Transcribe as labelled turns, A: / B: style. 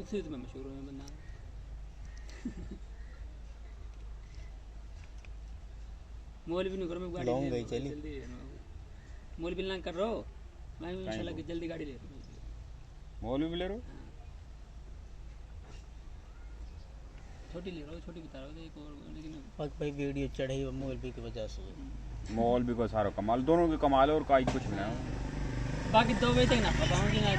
A: इसी में मशहूर हूँ बंदा। मोल भी नहीं करो, मैं गाड़ी
B: लॉन्ग गई चली
A: जल्दी मोल भी ना कर रहा हो, मैं इंशाल्लाह की जल्दी गाड़ी ले रहा हूँ।
C: मोल भी ले रहा हूँ,
A: छोटी ले रहा हूँ, छोटी बता रहा हूँ एक और, लेकिन
B: भाई वीडियो चढ़े मोबाइल की वजह से
C: मोल भी को सारा कमाल, दोनों के कमाल है और काई कुछ भी ना।
A: बाकी 2 बजे तक ना पकाऊंगी ना